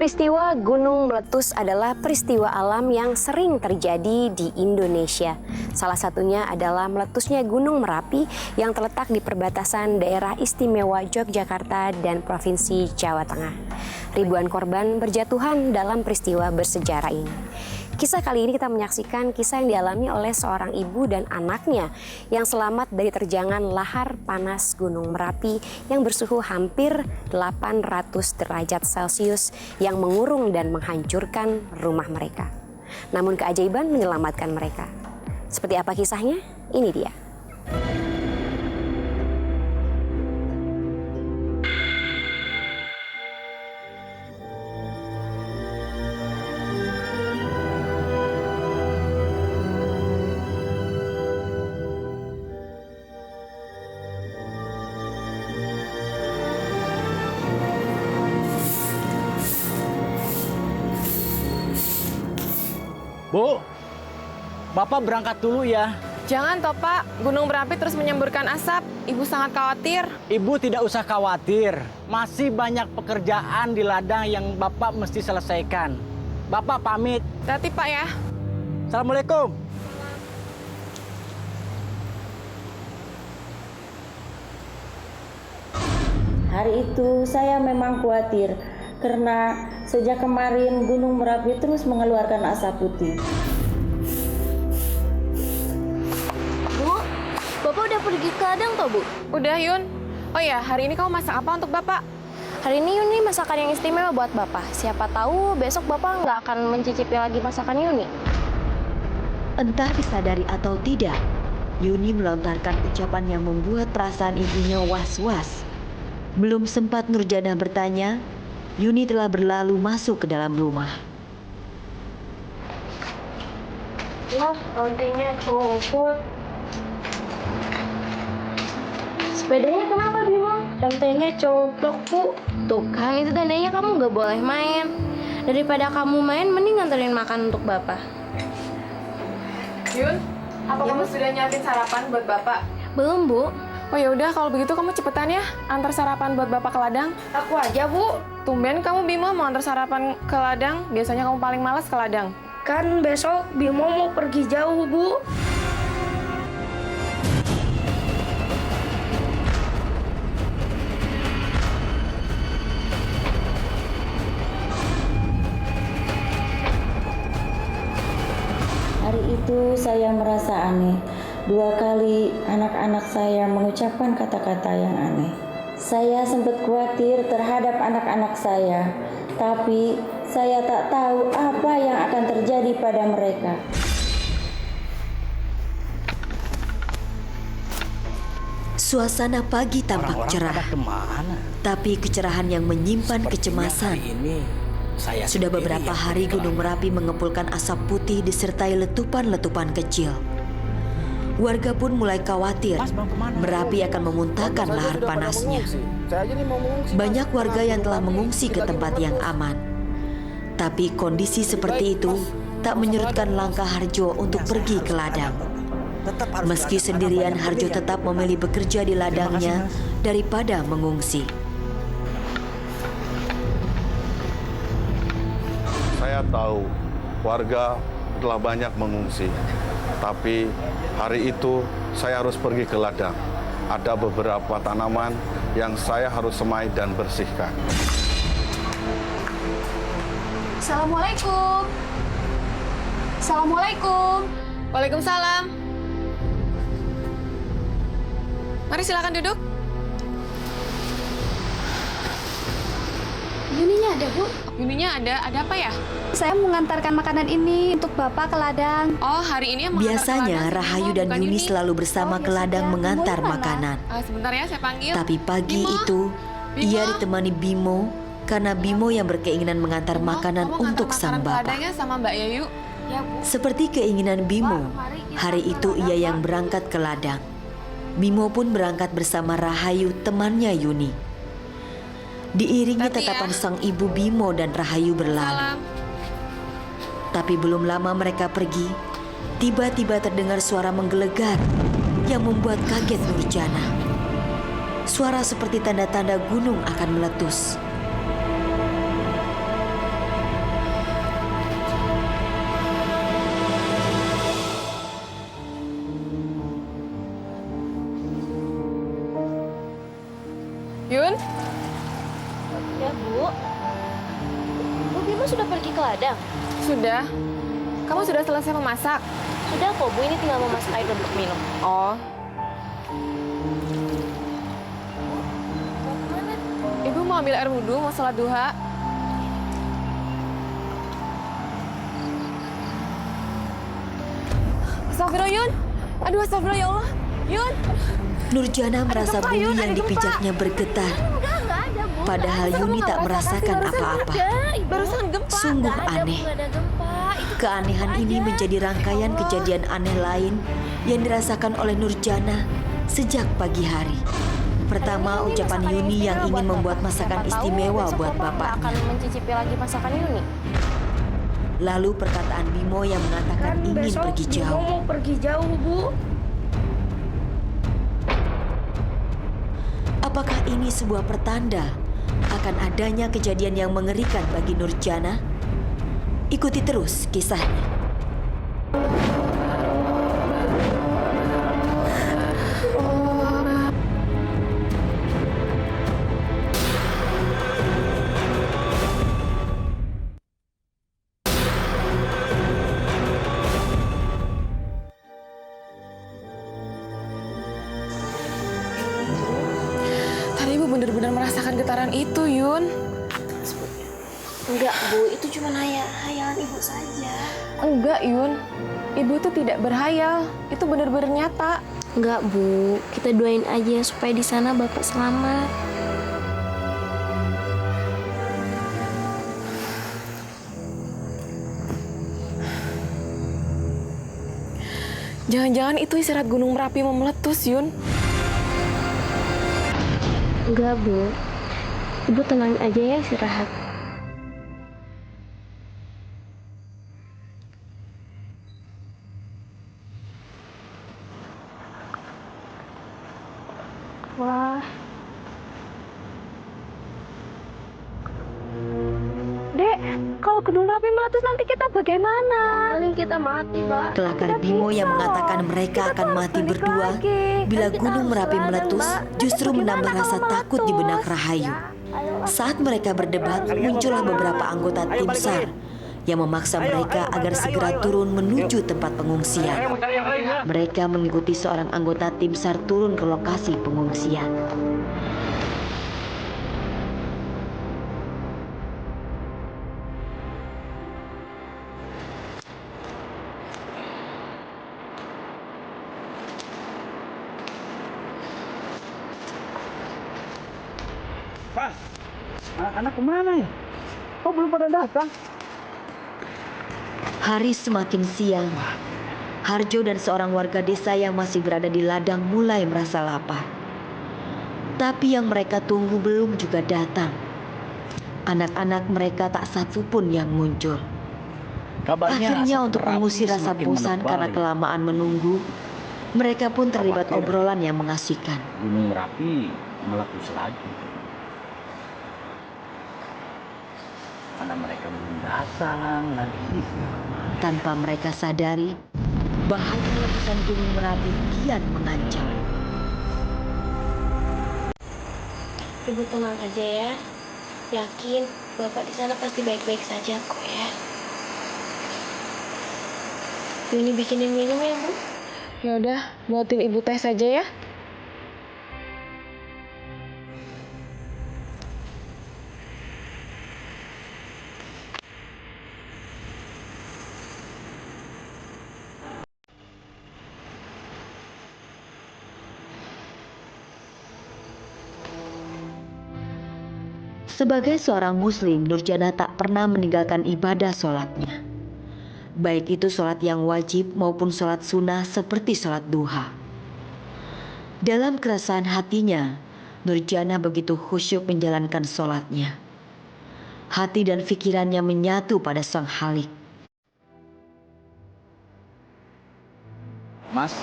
Peristiwa gunung meletus adalah peristiwa alam yang sering terjadi di Indonesia. Salah satunya adalah meletusnya Gunung Merapi yang terletak di perbatasan daerah istimewa Yogyakarta dan Provinsi Jawa Tengah. Ribuan korban berjatuhan dalam peristiwa bersejarah ini. Kisah kali ini kita menyaksikan kisah yang dialami oleh seorang ibu dan anaknya yang selamat dari terjangan lahar panas Gunung Merapi yang bersuhu hampir 800 derajat Celcius yang mengurung dan menghancurkan rumah mereka. Namun keajaiban menyelamatkan mereka. Seperti apa kisahnya? Ini dia. Bu, Bapak berangkat dulu ya. Jangan toh Pak, Gunung Merapi terus menyemburkan asap. Ibu sangat khawatir. Ibu tidak usah khawatir. Masih banyak pekerjaan di ladang yang Bapak mesti selesaikan. Bapak pamit. Hati Pak ya. Assalamualaikum. Hari itu saya memang khawatir karena sejak kemarin Gunung Merapi terus mengeluarkan asap putih. Bu, Bapak udah pergi ke ladang toh, Bu? Udah Yun. Oh ya, hari ini kamu masak apa untuk Bapak? Hari ini Yuni masakan yang istimewa buat Bapak. Siapa tahu besok Bapak nggak akan mencicipi lagi masakan Yuni. Entah disadari atau tidak, Yuni melontarkan ucapan yang membuat perasaan ibunya was-was. Belum sempat Nurjana bertanya, Yuni telah berlalu masuk ke dalam rumah. Wah, lontengnya copot. Sepedanya kenapa, Bimo? Lontengnya coplok, Bu. Tuh kan, itu tandanya kamu nggak boleh main. Daripada kamu main, mending nganterin makan untuk Bapak. Yun, apa kamu sudah nyiapin sarapan buat Bapak? Belum, Bu. Oh ya udah, kalau begitu kamu cepetan ya, antar sarapan buat Bapak ke ladang. Aku aja, Bu. Tumben kamu Bimo mau antar sarapan ke ladang. Biasanya kamu paling malas ke ladang. Kan besok Bimo mau pergi jauh, Bu. Hari itu saya merasa aneh. 2 kali anak-anak saya mengucapkan kata-kata yang aneh. Saya sempat khawatir terhadap anak-anak saya, tapi saya tak tahu apa yang akan terjadi pada mereka. Suasana pagi tampak cerah, tapi kecerahan yang menyimpan kecemasan. Sudah beberapa hari Gunung Merapi mengepulkan asap putih disertai letupan-letupan kecil. Warga pun mulai khawatir Merapi akan memuntahkan lahar panasnya. Banyak warga yang telah mengungsi ke tempat yang aman. Tapi kondisi seperti itu tak menyurutkan langkah Harjo untuk pergi ke ladang. Meski sendirian, Harjo tetap memilih bekerja di ladangnya daripada mengungsi. Saya tahu warga telah banyak mengungsi, tapi hari itu saya harus pergi ke ladang. Ada beberapa tanaman yang saya harus semai dan bersihkan. Assalamualaikum. Assalamualaikum. Waalaikumsalam. Mari silakan duduk. Yuninya ada, Bu. Yuninya ada apa ya? Saya mengantarkan makanan ini untuk Bapak ke ladang. Oh, hari ini yang mengantar ke Biasanya ladang, Rahayu Bimo, dan bukan Yuni selalu bersama ke ladang mengantar makanan. Sebentar ya, saya panggil. Tapi pagi Bimo? itu, Bimo? ia ditemani Bimo karena Bimo yang berkeinginan mengantar Bimo, makanan kamu untuk ngantar sang makanan ke bapak. ladangnya sama Mbak Yayu. Ya, Bu. Seperti keinginan Bimo, hari itu ia yang berangkat ke ladang. Bimo pun berangkat bersama Rahayu, temannya Yuni. Diiringi Hati-hati ya. tatapan sang ibu, Bimo dan Rahayu berlalu. Salam. Tapi belum lama mereka pergi, tiba-tiba terdengar suara menggelegar yang membuat kaget Nurjana. Suara seperti tanda-tanda gunung akan meletus. Yun, Ya, Bu. Bu Bimo sudah pergi ke ladang? sudah. Kamu sudah selesai memasak? Sudah kok, Bu. Ini tinggal memasak air untuk minum. Oh, Ibu mau ambil air wudhu, mau sholat duha. Astagfirullah, Yun. Aduh, astagfirullah, ya Allah. Yun. Nurjana merasa gempa, bumi Yun, yang ada gempa. dipijaknya bergetar. Enggak ada, Bu. Padahal Yuni tak merasakan apa-apa. Barusan gempa. Sungguh Nggak ada, Bu. aneh. Nggak ada gempa. Itu Keanehan ini menjadi rangkaian kejadian aneh lain yang dirasakan oleh Nurjana sejak pagi hari. Pertama, ucapan Yuni yang ingin membuat masakan istimewa buat bapaknya. akan mencicipi lagi masakan Yuni. Lalu perkataan Bimo yang mengatakan ingin pergi jauh. Mau pergi jauh, Bu. Apakah ini sebuah pertanda akan adanya kejadian yang mengerikan bagi Nurjana? Ikuti terus kisahnya. Tadi Ibu benar-benar merasakan getaran itu, Yun. Enggak, Bu. Itu cuma hayalan Ibu saja. Enggak, Yun. Ibu tuh tidak berhayal. Itu benar-benar nyata. Enggak, Bu. Kita doain aja supaya di sana Bapak selamat. Jangan-jangan itu isyarat Gunung Merapi mau meletus, Yun. Enggak, Bu. Ibu tenang aja ya, istirahat. Wah. Dek, kalau Gunung Merapi meletus nanti kita bagaimana? Paling kita mati, Pak. Kelakar Bimo yang mengatakan mereka akan mati berdua bila Gunung Merapi meletus justru menambah rasa takut di benak Rahayu. Saat mereka berdebat, muncullah beberapa anggota tim SAR yang memaksa mereka agar segera turun menuju tempat pengungsian. Mereka mengikuti seorang anggota tim SAR turun ke lokasi pengungsian. Pak, anak-anak kemana ya? Kok belum pada datang? Hari semakin siang. Harjo dan seorang warga desa yang masih berada di ladang mulai merasa lapar. Tapi yang mereka tunggu belum juga datang. Anak-anak mereka tak satu pun yang muncul. Akhirnya untuk mengusir rasa bosan karena kelamaan menunggu, mereka pun terlibat obrolan yang mengasihkan. Gunung Merapi meletus lagi. Karena mereka belum datang lagi. Tanpa mereka sadari, bahaya letusan Gunung Merapi kian mengancam. Ibu tenang aja ya. Yakin Bapak di sana pasti baik-baik saja kok ya. Yuni bikinin minum ya, Bu. Ya udah, buatin Ibu teh saja ya. Sebagai seorang muslim, Nurjana tak pernah meninggalkan ibadah sholatnya. Baik itu sholat yang wajib maupun sholat sunnah seperti sholat duha. Dalam keresahan hatinya, Nurjana begitu khusyuk menjalankan sholatnya. Hati dan pikirannya menyatu pada Sang Halik. Mas,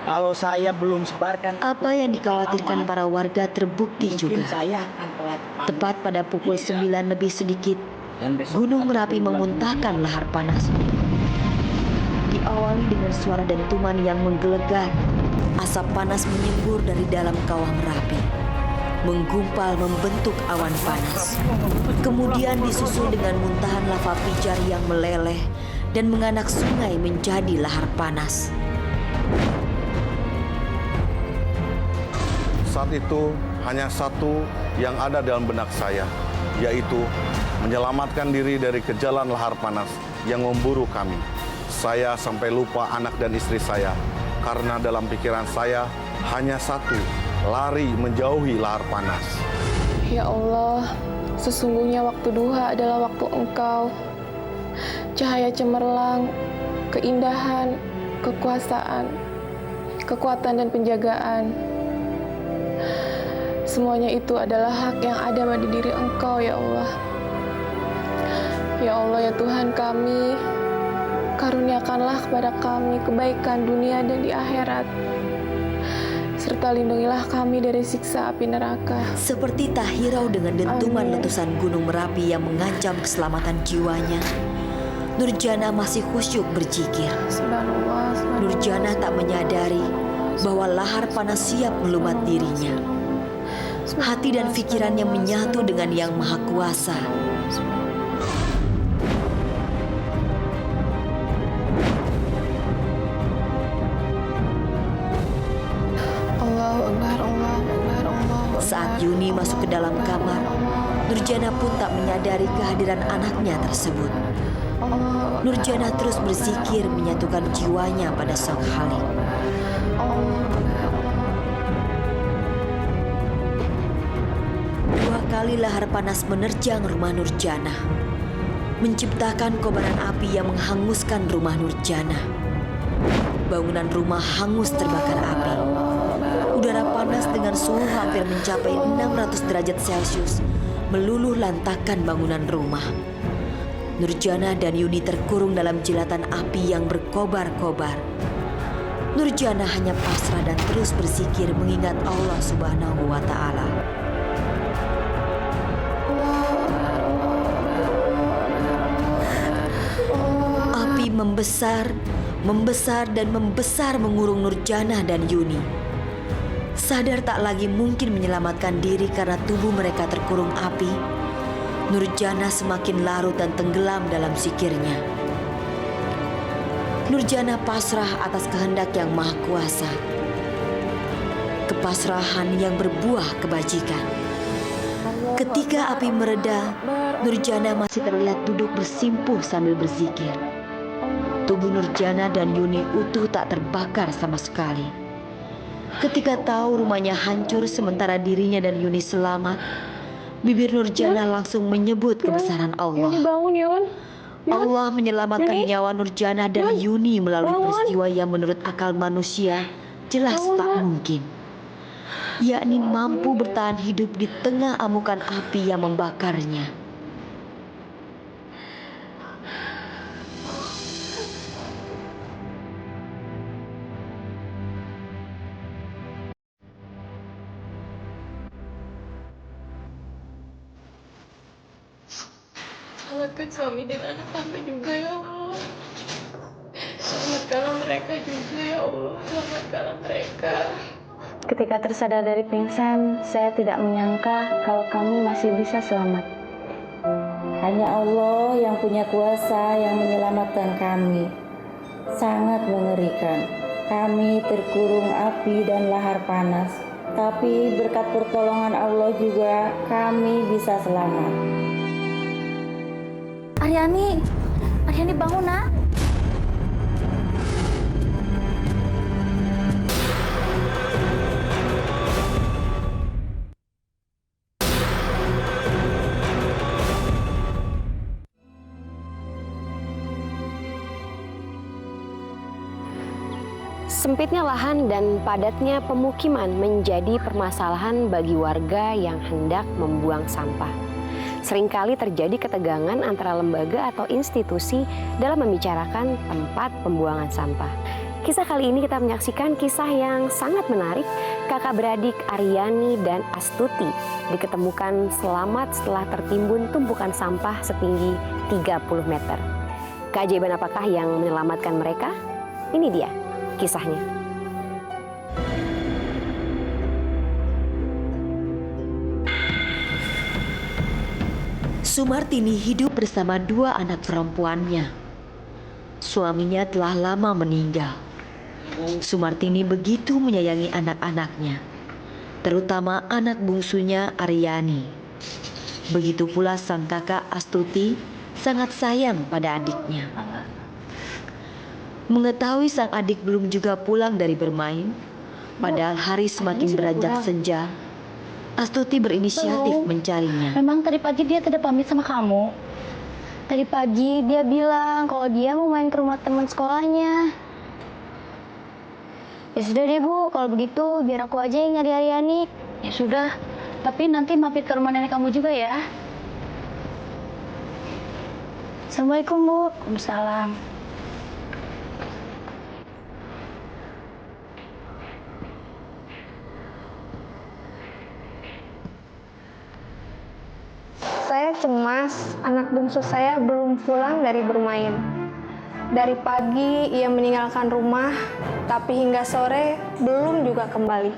kalau saya belum sebarkan, Apa yang dikhawatirkan para warga terbukti mungkin juga. saya akan telat. Tepat pada pukul 9 lebih sedikit, Dan besok Gunung akan Merapi berulang memuntahkan lahar panasnya. Diawali dengan suara dentuman yang menggelegar, asap panas menyembur dari dalam kawah Merapi. menggumpal membentuk awan panas. Kemudian disusul dengan muntahan lava pijar yang meleleh dan menganak sungai menjadi lahar panas. Saat itu hanya satu yang ada dalam benak saya, yaitu menyelamatkan diri dari kejalan lahar panas yang memburu kami. Saya sampai lupa anak dan istri saya, karena dalam pikiran saya hanya satu, lari menjauhi lahar panas. Ya Allah, sesungguhnya waktu duha adalah waktu Engkau. Cahaya cemerlang, keindahan, kekuasaan, kekuatan dan penjagaan. Semuanya itu adalah hak yang ada pada diri Engkau, ya Allah. Ya Allah, ya Tuhan kami, karuniakanlah kepada kami kebaikan dunia dan di akhirat. Serta lindungilah kami dari siksa api neraka. Seperti tak hirau dengan dentuman letusan Gunung Merapi yang mengancam keselamatan jiwanya, Nurjana masih khusyuk berzikir. Nurjana tak menyadari bahwa lahar panas siap melumat dirinya. Hati dan pikirannya menyatu dengan Yang Maha Kuasa. Saat Yuni masuk ke dalam kamar, Nurjana pun tak menyadari kehadiran anaknya tersebut. Nurjana terus berzikir menyatukan jiwanya pada Sang Khalik. Dua kali lahar panas menerjang rumah Nurjana, menciptakan kobaran api yang menghanguskan rumah Nurjana. Bangunan rumah hangus terbakar api. Udara panas dengan suhu hampir mencapai 600 derajat Celcius meluluh lantakkan bangunan rumah. Nurjana dan Yuni terkurung dalam jilatan api yang berkobar-kobar. Nurjana hanya pasrah dan terus berzikir mengingat Allah Subhanahu wa Ta'ala. Api membesar dan membesar mengurung Nurjana dan Yuni. Sadar tak lagi mungkin menyelamatkan diri karena tubuh mereka terkurung api, Nurjana semakin larut dan tenggelam dalam zikirnya. Nurjana pasrah atas kehendak Yang Maha Kuasa. Kepasrahan yang berbuah kebajikan. Ketika api mereda, Nurjana masih terlihat duduk bersimpuh sambil berzikir. Tubuh Nurjana dan Yuni utuh tak terbakar sama sekali. Ketika tahu rumahnya hancur sementara dirinya dan Yuni selamat, bibir Nurjana langsung menyebut kebesaran Allah. Allah menyelamatkan nyawa Nurjana dan Yuni melalui peristiwa yang menurut akal manusia jelas tak mungkin, yakni mampu bertahan hidup di tengah amukan api yang membakarnya. Selamatkan suami dan anak kami juga, ya Allah. Selamatkanlah mereka juga, ya Allah. Selamatkanlah mereka. Ketika tersadar dari pingsan, saya tidak menyangka kalau kami masih bisa selamat. Hanya Allah yang punya kuasa yang menyelamatkan kami. Sangat mengerikan. Kami terkurung api dan lahar panas. Tapi berkat pertolongan Allah juga kami bisa selamat. Aryani bangun nak. Sempitnya lahan dan padatnya pemukiman menjadi permasalahan bagi warga yang hendak membuang sampah. Seringkali terjadi ketegangan antara lembaga atau institusi dalam membicarakan tempat pembuangan sampah. Kisah kali ini kita menyaksikan kisah yang sangat menarik. Kakak beradik Aryani dan Astuti diketemukan selamat setelah tertimbun tumpukan sampah setinggi 30 meter. Keajaiban apakah yang menyelamatkan mereka? Ini dia kisahnya. Sumartini hidup bersama 2 anak perempuannya. Suaminya telah lama meninggal. Sumartini begitu menyayangi anak-anaknya, terutama anak bungsunya Aryani. Begitu pula sang kakak Astuti sangat sayang pada adiknya. Mengetahui sang adik belum juga pulang dari bermain, padahal hari semakin beranjak senja, Astuti berinisiatif mencarinya. Memang tadi pagi dia tidak pamit sama kamu? Tadi pagi dia bilang kalau dia mau main ke rumah teman sekolahnya. Ya sudah deh Bu, kalau begitu biar aku aja yang nyari Aryani. Ya sudah, tapi nanti mampir ke rumah nenek kamu juga ya. Assalamualaikum Bu. Waalaikumsalam. Saya cemas, anak bungsu saya belum pulang dari bermain. Dari pagi ia meninggalkan rumah, tapi hingga sore belum juga kembali.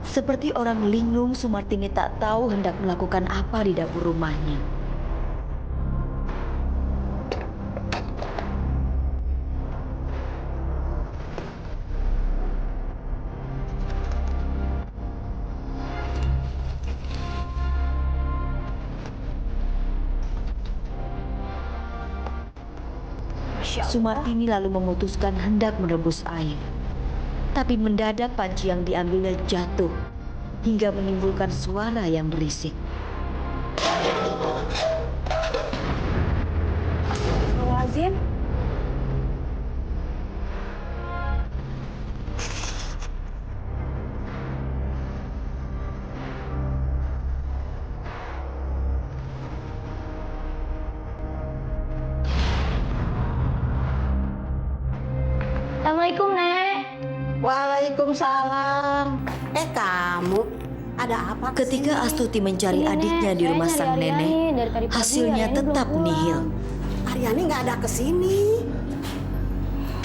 Seperti orang linglung, Sumartini tak tahu hendak melakukan apa di dapur rumahnya. Sumartini lalu memutuskan hendak merebus air. Tapi mendadak panci yang diambilnya jatuh hingga menimbulkan suara yang berisik. Astagfirullahaladzim. Assalamualaikum, Nek. Waalaikumsalam. Kamu ada apa? Ketika Astuti mencari Ini, adiknya Nek, di rumah saya sang nyari Aryani. nenek, Dari tadi pagi hasilnya Aryani tetap belum pulang. nihil. Aryani nggak ada kesini.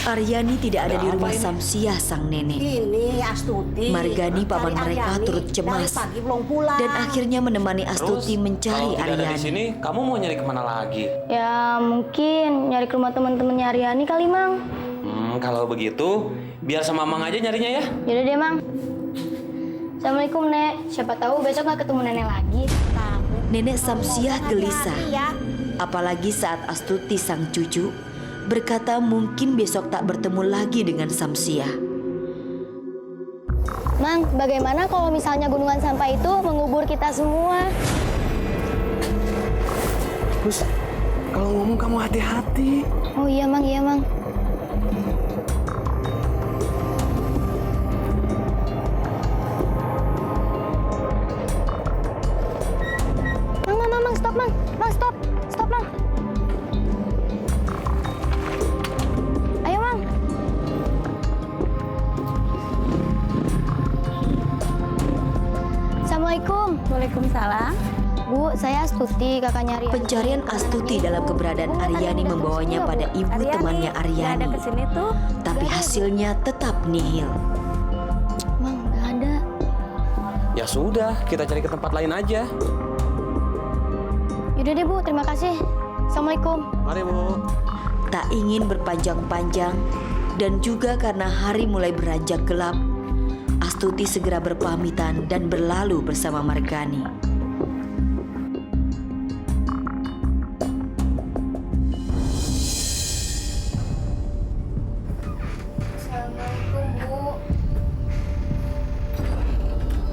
Aryani tidak ada di rumah Samsiah sang nenek. Ini Astuti. Margani paman Cari mereka Aryani. turut cemas Dari pagi belum pulang. dan akhirnya menemani Astuti mencari kalau tidak ada di Aryani. sini, kamu mau nyari kemana lagi? Ya mungkin nyari ke rumah teman-temannya Aryani kali, Mang. Kalau begitu, biar sama Mang aja nyarinya ya. Yaudah deh, Mang. Assalamualaikum, Nek. Siapa tahu besok nggak ketemu nenek lagi. Nenek Samsiah gelisah, Ya. apalagi saat Astuti sang cucu berkata mungkin besok tak bertemu lagi dengan Samsiah. Mang, bagaimana kalau misalnya gunungan sampah itu mengubur kita semua? Terus, kalau ngomong kamu hati-hati. Oh iya, Mang, iya, Mang. Mang, stop, Mang. Mang, stop. Stop, Mang. Ayo, Mang. Assalamualaikum. Waalaikumsalam. Bu, saya Astuti, kakaknya Aryani. Pencarian Astuti dalam keberadaan Aryani membawanya pada ibu temannya Aryani. Kesini tuh. Tapi hasilnya tetap nihil. Mang, nggak ada. Ya sudah, kita cari ke tempat lain aja. Yaudah deh, Bu. Terima kasih. Assalamualaikum. Mari, Bu. Tak ingin berpanjang-panjang dan juga karena hari mulai beranjak gelap, Astuti segera berpamitan dan berlalu bersama Margani. Assalamualaikum, Bu.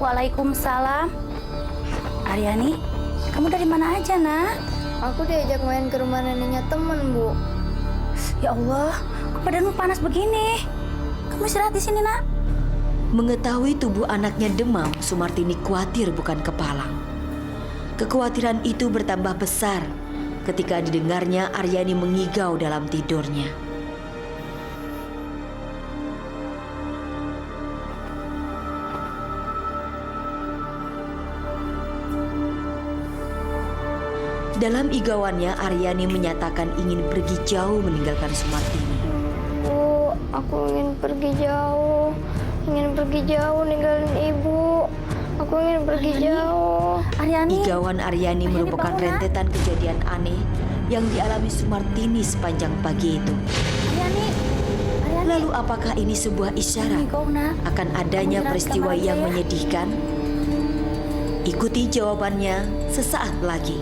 Waalaikumsalam. Aryani, kamu dari mana aja, Nak? Aku diajak main ke rumah neneknya temen, Bu. Ya Allah, kok badanmu panas begini? Kamu istirahat di sini, Nak. Mengetahui tubuh anaknya demam, Sumartini khawatir bukan kepalang. Kekhawatiran itu bertambah besar ketika didengarnya Aryani mengigau dalam tidurnya. Dalam igauannya, Aryani menyatakan ingin pergi jauh meninggalkan Sumartini. Bu, aku ingin pergi jauh. Ingin pergi jauh ninggalin Ibu. Aku Aku ingin pergi jauh. Igawan Aryani merupakan rentetan kejadian aneh yang dialami Sumartini sepanjang pagi itu. Lalu apakah ini sebuah isyarat akan adanya peristiwa yang menyedihkan? Ikuti jawabannya sesaat lagi.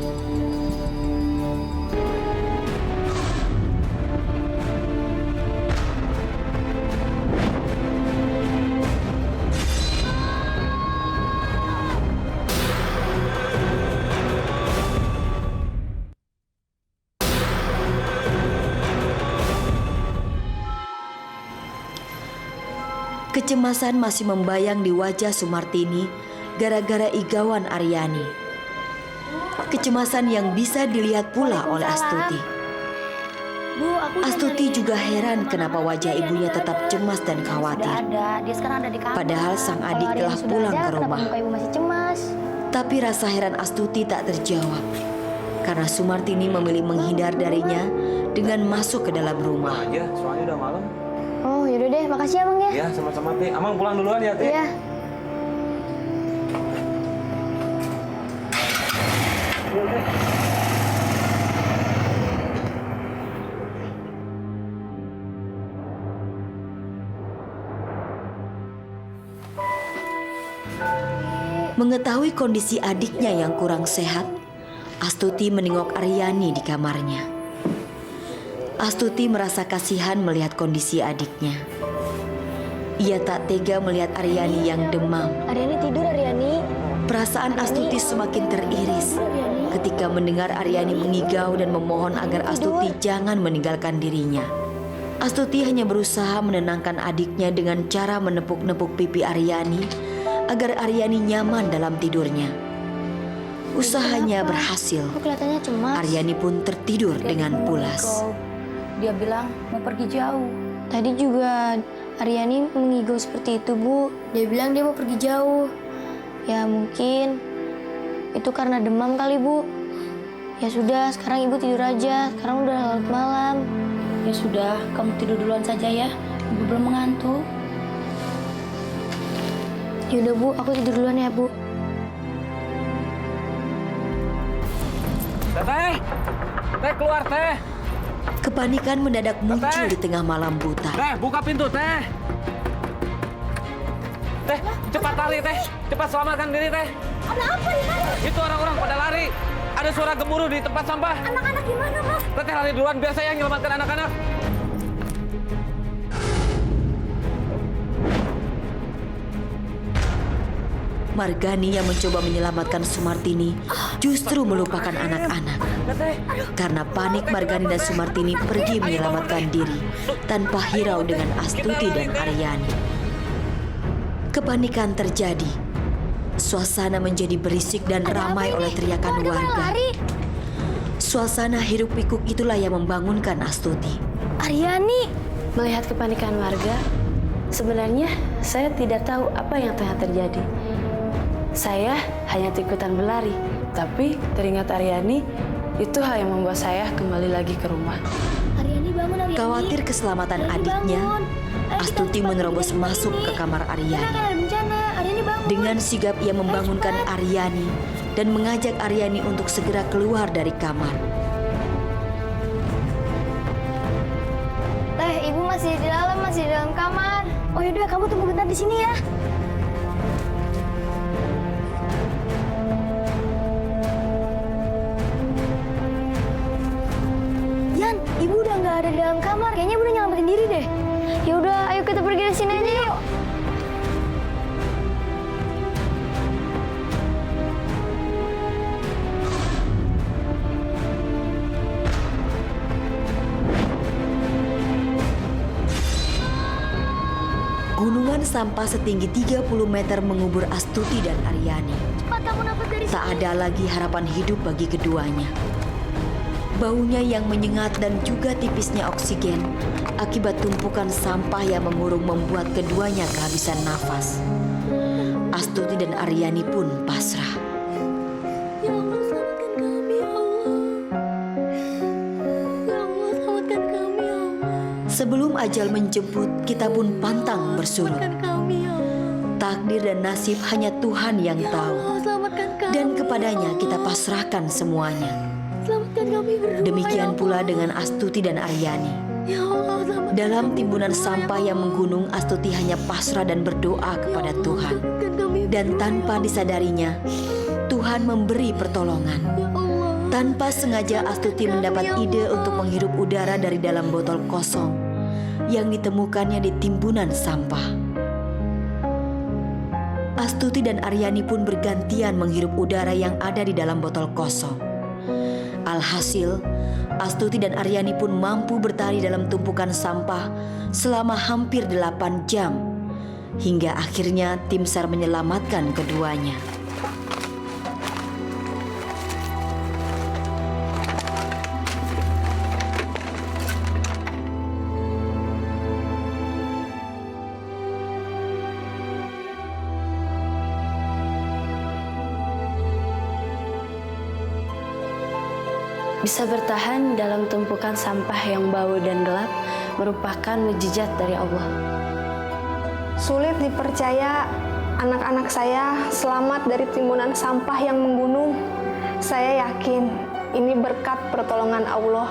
Kecemasan masih membayang di wajah Sumartini gara-gara Igawan Aryani. Kecemasan yang bisa dilihat pula oleh Astuti. Astuti juga heran kenapa wajah ibunya tetap cemas dan khawatir. Padahal sang adik telah pulang ke rumah. Tapi rasa heran Astuti tak terjawab karena Sumartini memilih menghindar darinya dengan masuk ke dalam rumah. Ya, soalnya udah malam. Oh, yaudah deh, makasih ya, Bang ya. Ya, sama-sama, Teh. Amang pulang duluan ya, Teh. Iya. Mengetahui kondisi adiknya yang kurang sehat, Astuti menengok Aryani di kamarnya. Astuti merasa kasihan melihat kondisi adiknya. Ia tak tega melihat Aryani yang demam. Aryani tidur, Aryani. Perasaan Astuti semakin teriris ketika mendengar Aryani mengigau dan memohon agar Astuti jangan meninggalkan dirinya. Astuti hanya berusaha menenangkan adiknya dengan cara menepuk-nepuk pipi Aryani agar Aryani nyaman dalam tidurnya. Usahanya berhasil. Kelihatannya cemas. Aryani pun tertidur dengan pulas. Dia bilang mau pergi jauh. Tadi juga Aryani mengigau seperti itu, Bu. Dia bilang dia mau pergi jauh. Ya mungkin itu karena demam kali, Bu. Ya sudah, sekarang Ibu tidur aja. Sekarang udah larut malam. Ya sudah, kamu tidur duluan saja ya. Ibu belum mengantuk. Yaudah, Bu, aku tidur duluan ya, Bu. Teh! Teh, keluar, Teh! Kepanikan mendadak muncul di tengah malam buta. Teh, buka pintu, Teh! Teh, cepat lari, Teh! Cepat selamatkan diri, Teh! Ada apa di mana? Itu orang-orang pada lari. Ada suara gemuruh di tempat sampah. Anak-anak gimana, Mas? Teteh lari duluan, biar saya yang menyelamatkan anak-anak. Margani yang mencoba menyelamatkan Sumartini justru melupakan anak-anak. Karena panik, Margani dan Sumartini pergi menyelamatkan diri tanpa hirau dengan Astuti dan Aryani. Kepanikan terjadi. Suasana menjadi berisik dan ramai oleh teriakan warga. Suasana hiruk pikuk itulah yang membangunkan Astuti. Aryani! Melihat kepanikan warga, sebenarnya saya tidak tahu apa yang tengah terjadi. Saya hanya ikutan berlari, tapi teringat Aryani, itu hal yang membuat saya kembali lagi ke rumah. Aryani bangun, Aryani. Khawatir keselamatan adiknya, Astuti menerobos masuk ke kamar Aryani. Ada bencana, Aryani bangun. Dengan sigap ia membangunkan Aryani dan mengajak Aryani untuk segera keluar dari kamar. Teh, Ibu masih di dalam kamar. Oh yaudah, kamu tunggu bentar di sini ya. Ibu udah nggak ada di dalam kamar. Kayaknya Ibu udah nyelamatin diri deh. Ya udah, ayo kita pergi dari sini aja yuk. Gunungan sampah setinggi 30 meter mengubur Astuti dan Aryani. Cepat kamu nafas dari sini. Tak ada lagi harapan hidup bagi keduanya. Baunya yang menyengat dan juga tipisnya oksigen akibat tumpukan sampah yang mengurung membuat keduanya kehabisan nafas. Astuti dan Aryani pun pasrah. Ya Allah, selamatkan kami, ya Allah. Ya Allah, selamatkan kami, ya Allah. Sebelum ajal menjemput, kita pun pantang bersurut. Selamatkan kami, ya Allah. Takdir dan nasib hanya Tuhan yang tahu. Dan kepadanya kita pasrahkan semuanya. Demikian pula dengan Astuti dan Aryani. Dalam timbunan sampah yang menggunung, Astuti hanya pasrah dan berdoa kepada Tuhan. Dan tanpa disadarinya, Tuhan memberi pertolongan. Tanpa sengaja Astuti mendapat ide untuk menghirup udara dari dalam botol kosong yang ditemukannya di timbunan sampah. Astuti dan Aryani pun bergantian menghirup udara yang ada di dalam botol kosong. Alhasil, Astuti dan Aryani pun mampu bertari dalam tumpukan sampah selama hampir 8 jam. Hingga akhirnya tim SAR menyelamatkan keduanya. Bisa bertahan dalam tumpukan sampah yang bau dan gelap merupakan mukjizat dari Allah. Sulit dipercaya anak-anak saya selamat dari timbunan sampah yang menggunung. Saya yakin ini berkat pertolongan Allah.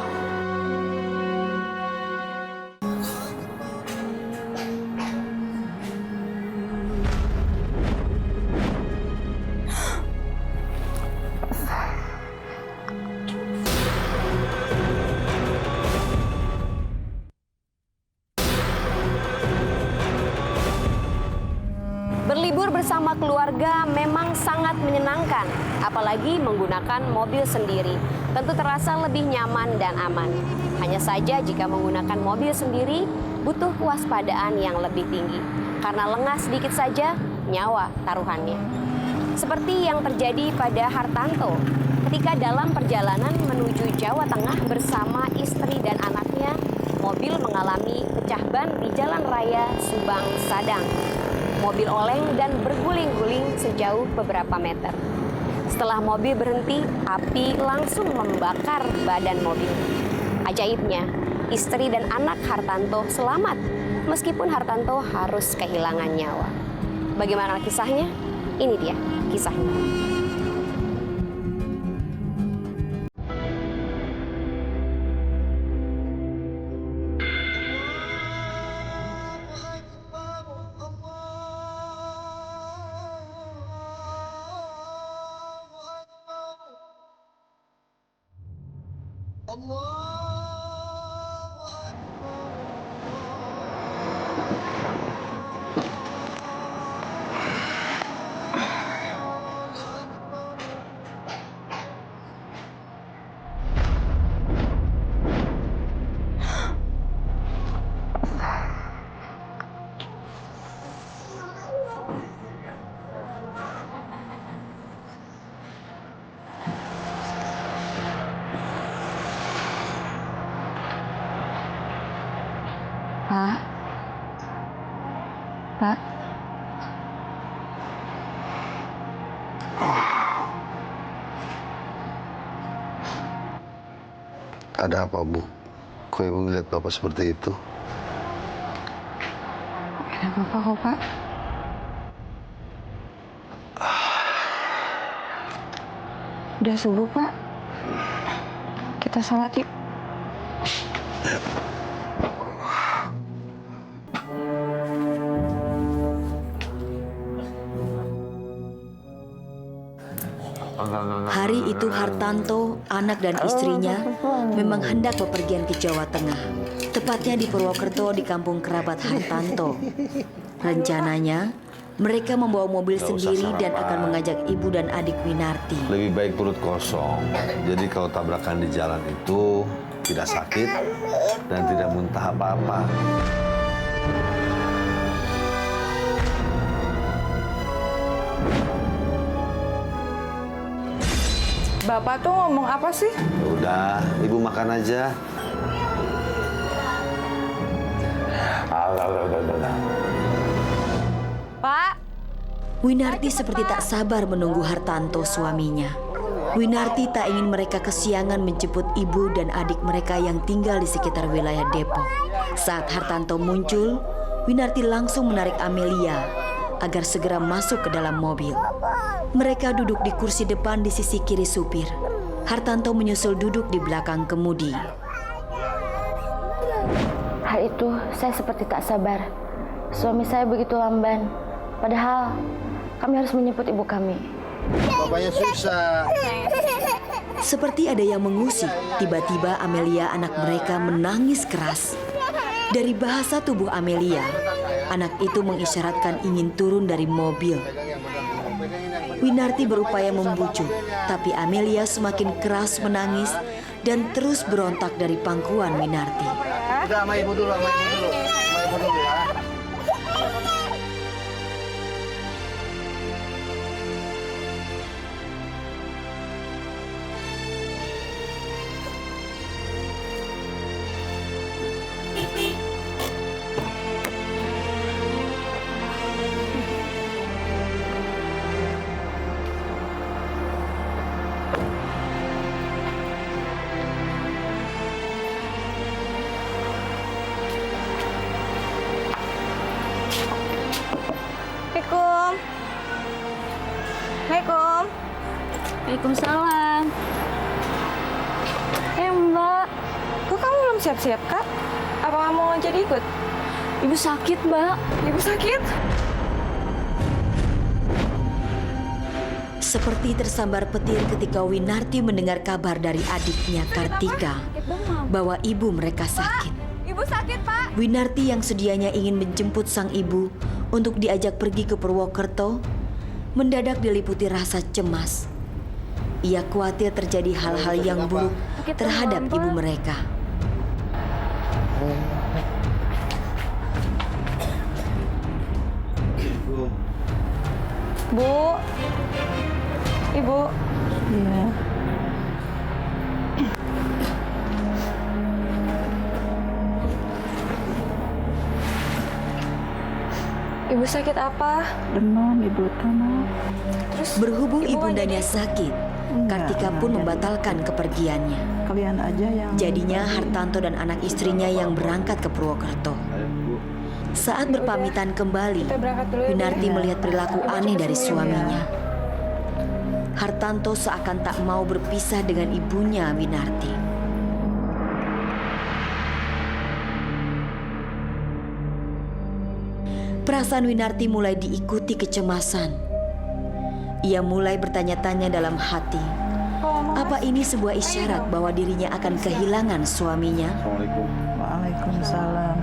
Berlibur bersama keluarga memang sangat menyenangkan, apalagi menggunakan mobil sendiri. Tentu terasa lebih nyaman dan aman. Hanya saja jika menggunakan mobil sendiri, butuh kewaspadaan yang lebih tinggi. Karena lengah sedikit saja, nyawa taruhannya. Seperti yang terjadi pada Hartanto, ketika dalam perjalanan menuju Jawa Tengah bersama istri dan anaknya, mobil mengalami pecah ban di Jalan Raya Subang Sadang. Mobil oleng dan berguling-guling sejauh beberapa meter. Setelah mobil berhenti, api langsung membakar badan mobil. Ajaibnya, istri dan anak Hartanto selamat, meskipun Hartanto harus kehilangan nyawa. Bagaimana kisahnya? Ini dia kisahnya. Pak. Ada apa, Bu? Kok Ibu ngeliat Bapak seperti itu? Ada apa-apa kok, Pak? Udah subuh, Pak. Kita sholat yuk. Hari itu Hartanto, anak dan istrinya memang hendak bepergian ke Jawa Tengah. Tepatnya di Purwokerto di kampung kerabat Hartanto. Rencananya, mereka membawa mobil sendiri dan akan mengajak ibu dan adik Winarti. Lebih baik perut kosong. Jadi kalau tabrakan di jalan itu tidak sakit dan tidak muntah apa-apa. Bapak tuh ngomong apa sih? Udah, Ibu makan aja. Pak. Winarti seperti tak sabar menunggu Hartanto suaminya. Winarti tak ingin mereka kesiangan menjemput ibu dan adik mereka yang tinggal di sekitar wilayah Depok. Saat Hartanto muncul, Winarti langsung menarik Amelia, agar segera masuk ke dalam mobil. Mereka duduk di kursi depan di sisi kiri supir. Hartanto menyusul duduk di belakang kemudi. Hari itu saya seperti tak sabar. Suami saya begitu lamban. Padahal kami harus menjemput ibu kami. Bapaknya susah. Seperti ada yang mengusik, tiba-tiba Amelia anak mereka menangis keras. Dari bahasa tubuh Amelia, anak itu mengisyaratkan ingin turun dari mobil. Winarti berupaya membujuk, tapi Amelia semakin keras menangis dan terus berontak dari pangkuan Winarti. Udah sama ibu dulu, sama ibu dulu. Sama ibu dulu ya. Assalamualaikum. Waalaikumsalam. Mbak. Kok kamu belum siap-siap, Kak? Apa kamu mau jadi ikut? Ibu sakit, Mbak. Ibu sakit? Seperti tersambar petir ketika Winarti mendengar kabar dari adiknya Kartika bahwa ibu mereka sakit. Ibu sakit, Pak. Winarti yang sedianya ingin menjemput sang ibu untuk diajak pergi ke Purwokerto, mendadak diliputi rasa cemas. Ia khawatir terjadi hal-hal yang buruk terhadap ibu mereka. Bu. Ibu. Iya. Ibu sakit apa? Demam, Ibu, demam. Berhubung ibundanya sakit, Kartika pun membatalkan kepergiannya. Kalian aja yang... Jadinya Hartanto dan anak istrinya yang berangkat ke Purwokerto. Saat berpamitan kembali, Winarti melihat perilaku aneh dari suaminya. Hartanto seakan tak mau berpisah dengan ibunya, Winarti. Perasaan Winarti mulai diikuti kecemasan. Ia mulai bertanya-tanya dalam hati, apa ini sebuah isyarat bahwa dirinya akan kehilangan suaminya? Assalamualaikum. Waalaikumsalam.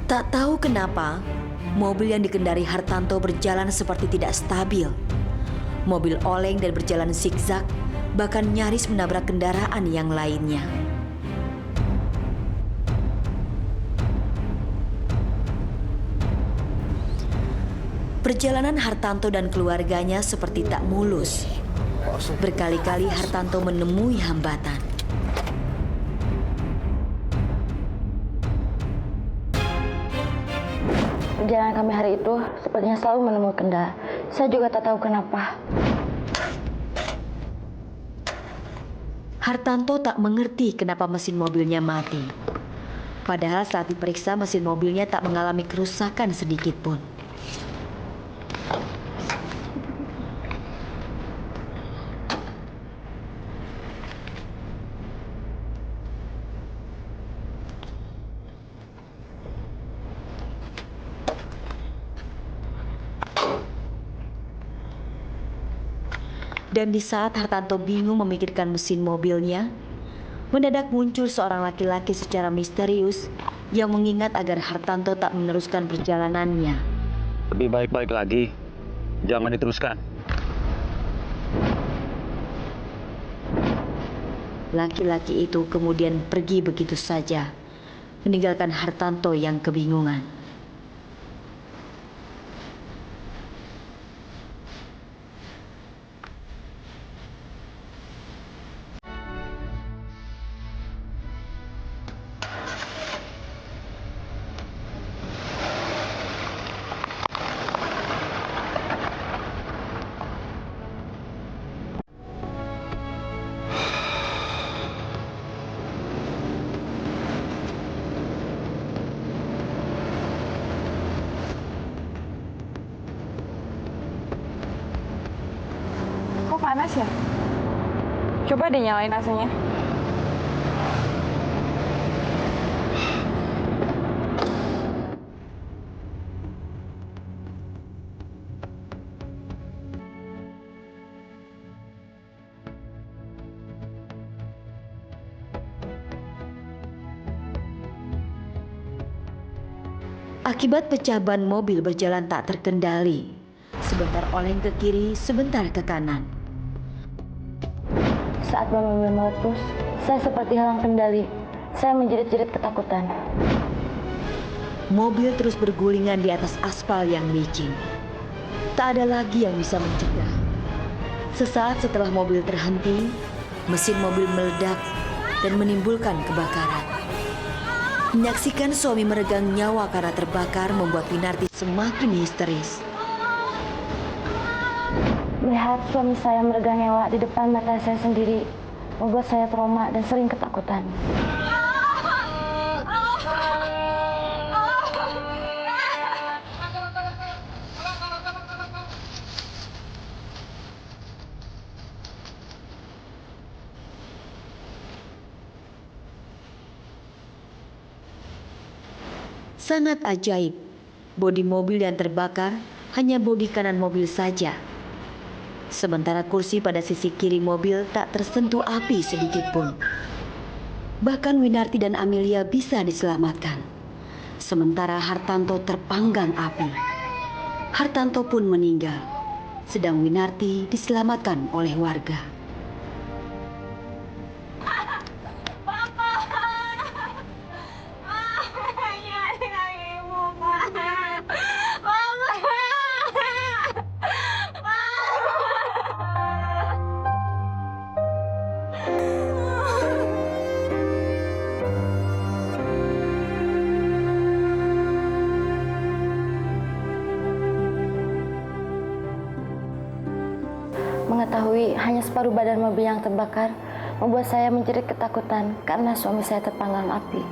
Tak tahu kenapa, mobil yang dikendari Hartanto berjalan seperti tidak stabil. Mobil oleng dan berjalan zigzag, bahkan nyaris menabrak kendaraan yang lainnya. Perjalanan Hartanto dan keluarganya seperti tak mulus. Berkali-kali Hartanto menemui hambatan. Perjalanan kami hari itu sepertinya selalu menemui kendala. Saya juga tak tahu kenapa. Hartanto tak mengerti kenapa mesin mobilnya mati. Padahal saat diperiksa mesin mobilnya tak mengalami kerusakan sedikit pun. Dan di saat Hartanto bingung memikirkan mesin mobilnya, mendadak muncul seorang laki-laki secara misterius yang mengingat agar Hartanto tak meneruskan perjalanannya. Lebih baik-baik lagi, jangan diteruskan. Laki-laki itu kemudian pergi begitu saja, meninggalkan Hartanto yang kebingungan. Kok panas ya? Coba deh nyalain AC-nya. Akibat pecah ban mobil berjalan tak terkendali. Sebentar oleng ke kiri, sebentar ke kanan. Saat ban mobil meletus, saya seperti hilang kendali. Saya menjerit-jerit ketakutan. Mobil terus bergulingan di atas aspal yang licin. Tak ada lagi yang bisa mencegah. Sesaat setelah mobil terhenti, mesin mobil meledak dan menimbulkan kebakaran. Menyaksikan suami meregang nyawa karena terbakar membuat Winarti semakin histeris. Melihat suami saya meregang nyawa di depan mata saya sendiri membuat saya trauma dan sering ketakutan. Sangat ajaib, bodi mobil yang terbakar hanya bodi kanan mobil saja. Sementara kursi pada sisi kiri mobil tak tersentuh api sedikit pun. Bahkan Winarti dan Amelia bisa diselamatkan. Sementara Hartanto terpanggang api. Hartanto pun meninggal, sedang Winarti diselamatkan oleh warga. Mengetahui hanya separuh badan mobil yang terbakar membuat saya menjerit ketakutan karena suami saya terpanggang api.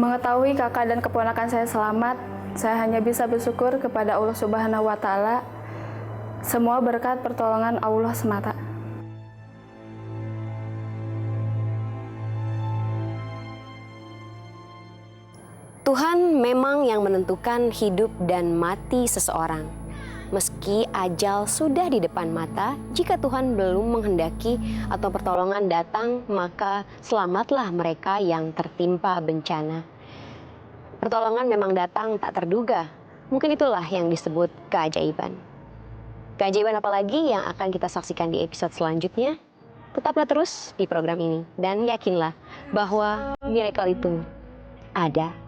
Mengetahui kakak dan keponakan saya selamat, saya hanya bisa bersyukur kepada Allah Subhanahu wa Ta'ala. Semua berkat pertolongan Allah semata. Tuhan memang yang menentukan hidup dan mati seseorang. Meski ajal sudah di depan mata, jika Tuhan belum menghendaki atau pertolongan datang, maka selamatlah mereka yang tertimpa bencana. Pertolongan memang datang tak terduga. Mungkin itulah yang disebut keajaiban. Keajaiban apa lagi yang akan kita saksikan di episode selanjutnya? Tetaplah terus di program ini dan yakinlah bahwa miracle itu ada.